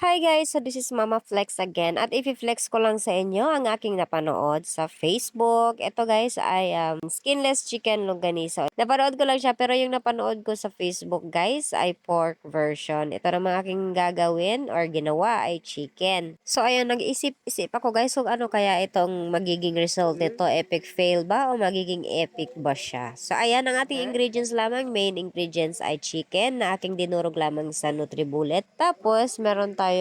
Hi guys! So this is Mama Flex again at i-flex ko lang sa inyo ang aking napanood sa Facebook. Ito guys ay skinless chicken longganisa. Napanood ko lang siya pero yung napanood ko sa Facebook guys ay pork version. Ito naman aking gagawin or ginawa ay chicken. So ayun, nag-isip-isip ako guys kung ano kaya itong magiging result nito. Epic fail ba o magiging epic ba siya? So ayan, ang ating ingredients lamang. Main ingredients ay chicken na aking dinurog lamang sa Nutribullet. Tapos meron tayong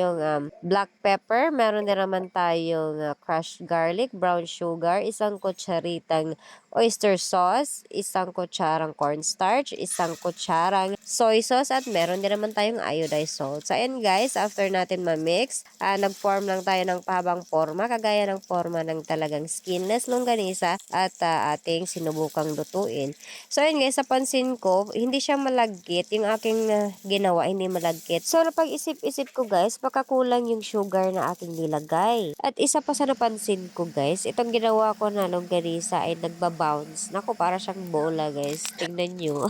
black pepper, meron din naman tayong crushed garlic, brown sugar, isang kutsaritang oyster sauce, isang kutsarang cornstarch, isang kutsarang soy sauce, at meron din naman tayong iodized salt. So ayan guys, after natin ma-mix, nag-form lang tayo ng pahabang forma, kagaya ng forma ng talagang skinless longganisa at ating sinubukang lutuin. So ayan guys, sa pansin ko, hindi siya malagkit. Yung aking ginawa, hindi malagkit. So napag-isip-isip ko guys, baka kulang yung sugar na aking nilagay. At isa pa sa napansin ko guys, itong ginawa ko na longganisa ay nagbabounce. Naku, para siyang bola guys. Tingnan nyo.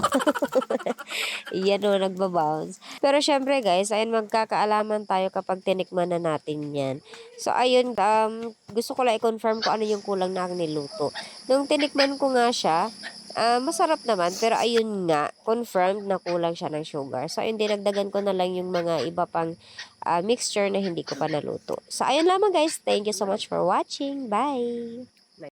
Yan o, nagbabounce. Pero syempre guys, ayun, magkakaalaman tayo kapag tinikman na natin yan. So ayun, gusto ko lang i-confirm kung ano yung kulang na aking niluto. Nung tinikman ko nga siya, masarap naman, pero ayun nga, confirmed na kulang siya ng sugar. So, ayun, dinagdagan ko na lang yung mga iba pang mixture na hindi ko pa naluto. So, ayun lamang guys. Thank you so much for watching. Bye!